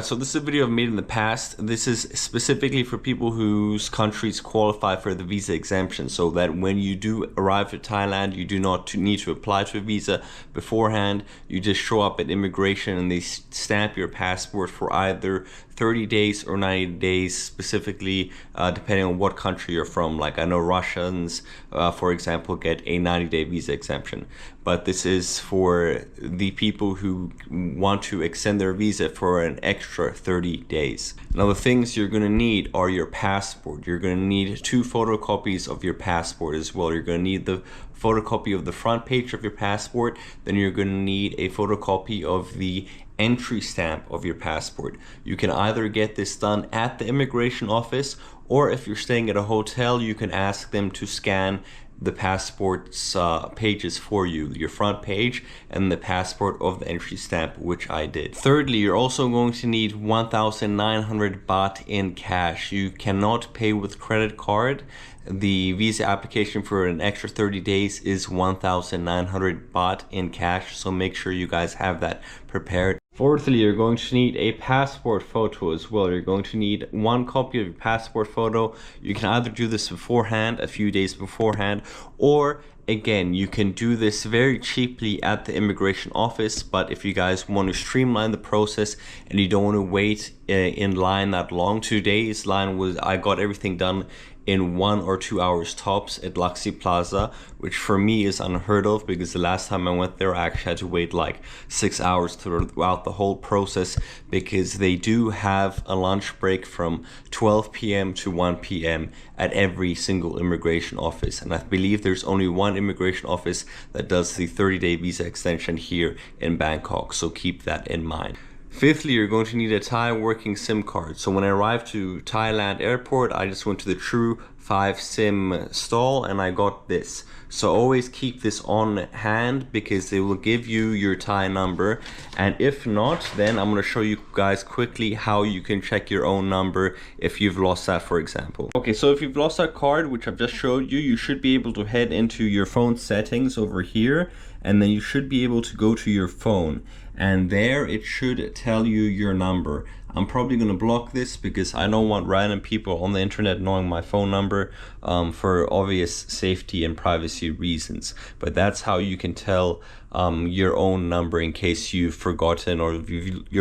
So this is a video I've made in the past. This is specifically for people whose countries qualify for the visa exemption, so that when you do arrive to Thailand, you do not need to apply to a visa beforehand. You just show up at immigration and they stamp your passport for either 30 days or 90 days, specifically depending on what country you're from. Like I know Russians, for example, get a 90-day visa exemption. But this is for the people who want to extend their visa for an extra 30 days. Now the things you're going to need are your passport. You're going to need 2 photocopies of your passport as well. You're going to need the photocopy of the front page of your passport. Then you're going to need a photocopy of the entry stamp of your passport. You can either get this done at the immigration office, or if you're staying at a hotel, you can ask them to scan the passport's pages for you, your front page and the passport of the entry stamp, which I did. Thirdly, you're also going to need 1,900 baht in cash. You cannot pay with credit card. The visa application for an extra 30 days is 1,900 baht in cash, so make sure you guys have that prepared. Fourthly, you're going to need a passport photo as well. You're going to need 1 copy of your passport photo. You can either do this beforehand, a few days beforehand, or again, you can do this very cheaply at the immigration office. But if you guys want to streamline the process and you don't want to wait in line that long, 2 days line was, I got everything done in 1 or 2 hours tops at Laksi Plaza, which for me is unheard of, because the last time I went there I actually had to wait like 6 hours throughout the whole process, because they do have a lunch break from 12 p.m. to 1 p.m. at every single immigration office, and I believe there's only one immigration office that does the 30-day visa extension here in Bangkok, so keep that in mind. Fifthly, you're going to need a Thai working SIM card. So when I arrived to Thailand airport, I just went to the True 5 SIM stall and I got this. So always keep this on hand, because they will give you your Thai number. And if not, then I'm going to show you guys quickly how you can check your own number if you've lost that, for example. Okay, so if you've lost that card, which I've just showed you, you should be able to head into your phone settings over here, and then you should be able to go to your phone, and there it should tell you your number. I'm probably going to block this because I don't want random people on the internet knowing my phone number for obvious safety and privacy reasons. But that's how you can tell your own number in case you've forgotten, or you've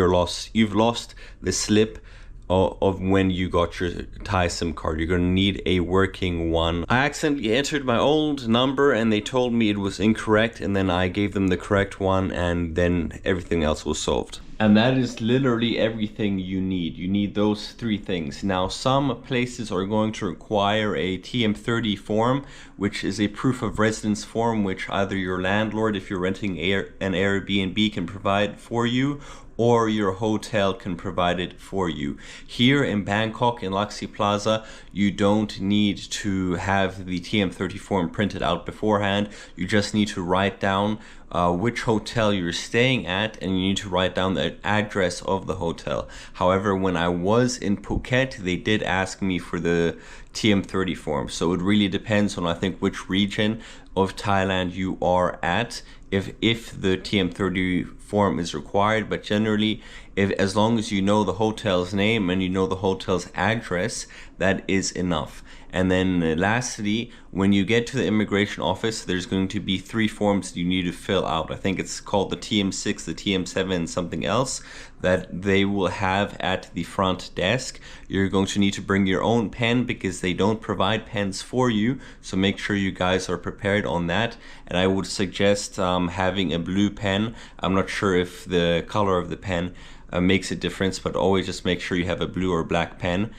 lost the slip of when you got your Thai SIM card. You're going to need a working one. I accidentally entered my old number and they told me it was incorrect, and then I gave them the correct one, and then everything else was solved. And that is literally everything you need. You need those 3 things. Now, some places are going to require a TM30 form, which is a proof of residence form, which either your landlord, if you're renting an Airbnb, can provide for you, or your hotel can provide it for you. Here in Bangkok, in Laksi Plaza, you don't need to have the TM30 form printed out beforehand. You just need to write down which hotel you're staying at, and you need to write down the address of the hotel. However, when I was in Phuket, they did ask me for the TM30 form. So it really depends on, I think, which region of Thailand you are at, if the TM30 form is required. But generally, as long as you know the hotel's name and you know the hotel's address, that is enough. And then lastly, when you get to the immigration office, there's going to be 3 forms you need to fill out. I think it's called the TM6, the TM7, and something else that they will have at the front desk. You're going to need to bring your own pen, because they don't provide pens for you. So make sure you guys are prepared on that. And I would suggest having a blue pen. I'm not sure if the color of the pen makes a difference, but always just make sure you have a blue or black pen,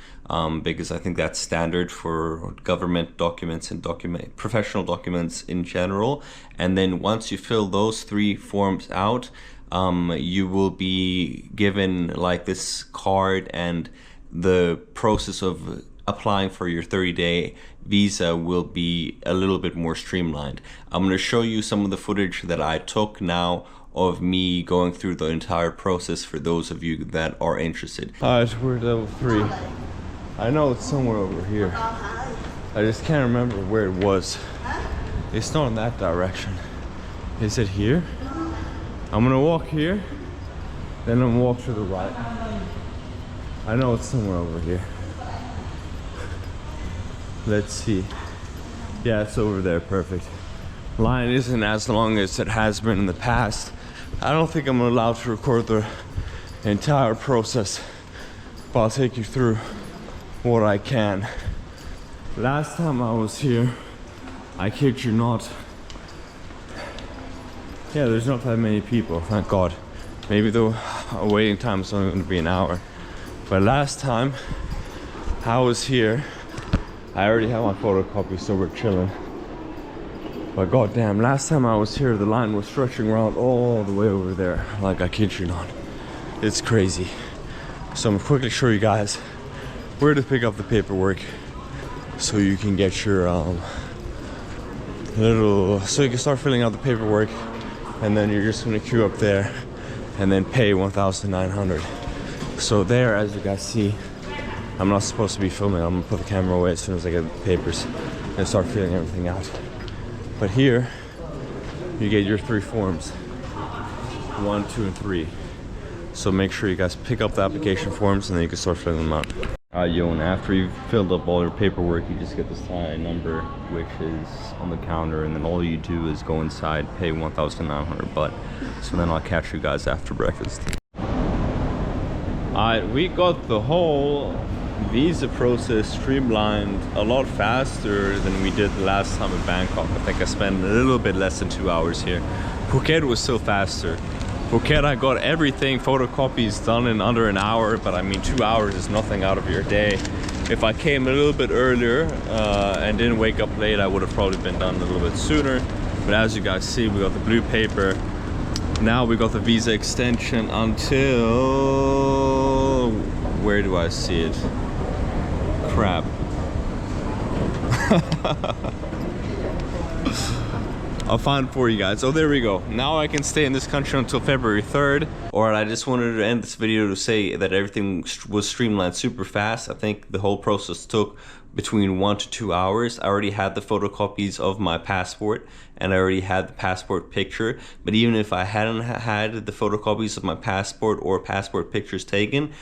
because I think that's standard for government documents and professional documents in general. And then once you fill those 3 forms out, you will be given like this card, and the process of applying for your 30-day visa will be a little bit more streamlined. I'm going to show you some of the footage that I took now of me going through the entire process for those of you that are interested. Alright, we're at level 3. I know it's somewhere over here. I just can't remember where it was. It's not in that direction. Is it here? I'm gonna walk here, then I'm gonna walk to the right. I know it's somewhere over here. Let's see. Yeah, it's over there, perfect. Line isn't as long as it has been in the past. I don't think I'm allowed to record the entire process, but I'll take you through what I can. Last time I was here, I kid you not, yeah, there's not that many people, thank God. Maybe the waiting time is only going to be an hour. But last time I was here, I already have my photocopy, so we're chilling. But goddamn, last time I was here, the line was stretching around all the way over there. Like, I kid you not. It's crazy. So I'm gonna quickly show you guys where to pick up the paperwork so you can get your so you can start filling out the paperwork, and then you're just gonna queue up there and then pay 1,900. So there, as you guys see, I'm not supposed to be filming. I'm gonna put the camera away as soon as I get the papers and start filling everything out. But here, you get your 3 forms, 1, 2, and 3. So make sure you guys pick up the application forms and then you can start filling them out. Yo, and after you've filled up all your paperwork, you just get this Thai number, which is on the counter, and then all you do is go inside, pay 1,900 baht. So then I'll catch you guys after breakfast. Alright, we got the whole visa process streamlined a lot faster than we did the last time in Bangkok. I think I spent a little bit less than 2 hours here. Phuket was still faster. Phuket, I got everything, photocopies done in under an hour, but I mean 2 hours is nothing out of your day. If I came a little bit earlier and didn't wake up late, I would have probably been done a little bit sooner. But as you guys see, we got the blue paper. Now we got the visa extension until... where do I see it? Crap. I'll find it for you guys. Oh, there we go. Now I can stay in this country until February 3rd. Alright, I just wanted to end this video to say that everything was streamlined super fast. I think the whole process took between 1 to 2 hours. I already had the photocopies of my passport and I already had the passport picture. But even if I hadn't had the photocopies of my passport or passport pictures taken,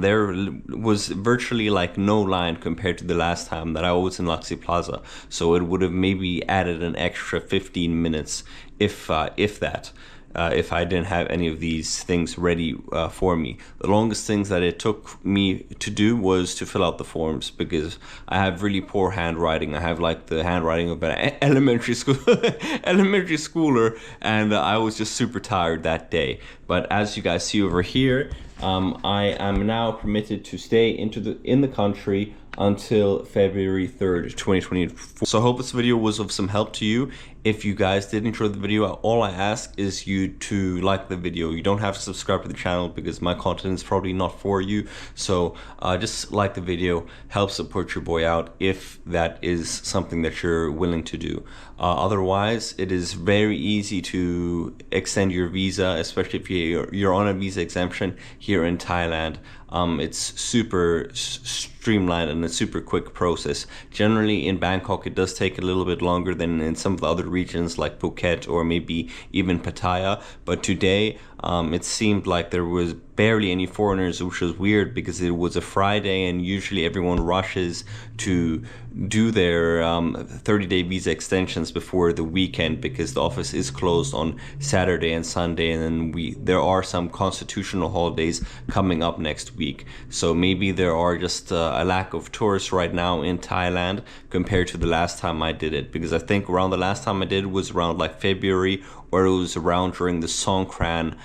there was virtually like no line compared to the last time that I was in Laksi Plaza. So it would have maybe added an extra 15 minutes, if that. If I didn't have any of these things ready for me. The longest things that it took me to do was to fill out the forms, because I have really poor handwriting. I have like the handwriting of an elementary schooler, and I was just super tired that day. But as you guys see over here, I am now permitted to stay in the country until February 3rd, 2024. So I hope this video was of some help to you. If you guys did enjoy the video, all I ask is you to like the video. You don't have to subscribe to the channel because my content is probably not for you. So just like the video, help support your boy out if that is something that you're willing to do. Otherwise, it is very easy to extend your visa, especially if you're on a visa exemption here in Thailand. It's super streamlined and a super quick process. Generally in Bangkok it does take a little bit longer than in some of the other regions like Phuket or maybe even Pattaya, but today it seemed like there was barely any foreigners, which was weird because it was a Friday and usually everyone rushes to do their 30-day visa extensions before the weekend because the office is closed on Saturday and Sunday, and then there are some constitutional holidays coming up next week. So maybe there are just a lack of tourists right now in Thailand compared to the last time I did it, because I think around the last time I did it was around like February, or it was around during the Songkran.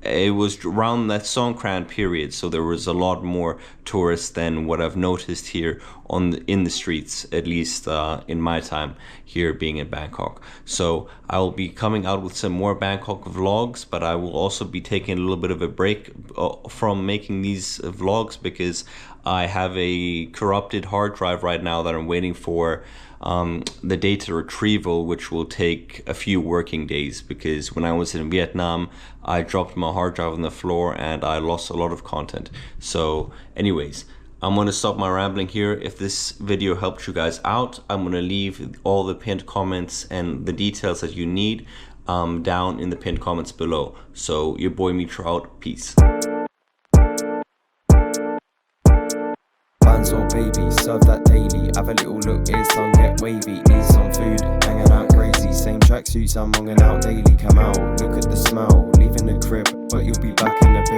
It was around that Songkran period, so there was a lot more tourists than what I've noticed here in the streets, at least in my time here being in Bangkok. So I will be coming out with some more Bangkok vlogs, but I will also be taking a little bit of a break from making these vlogs because I have a corrupted hard drive right now that I'm waiting for the data retrieval, which will take a few working days, because when I was in Vietnam I dropped my hard drive on the floor and I lost a lot of content. So anyways, I'm going to stop my rambling here. If this video helped you guys out, I'm going to leave all the pinned comments and the details that you need down in the pinned comments below. So your boy Mitra out. Peace. serve that daily. Have a little look here, son, get wavy. Need some food, hanging out crazy. Same tracksuits, I'm hanging out daily. Come out, look at the smell, leaving the crib, but you'll be back in a bit.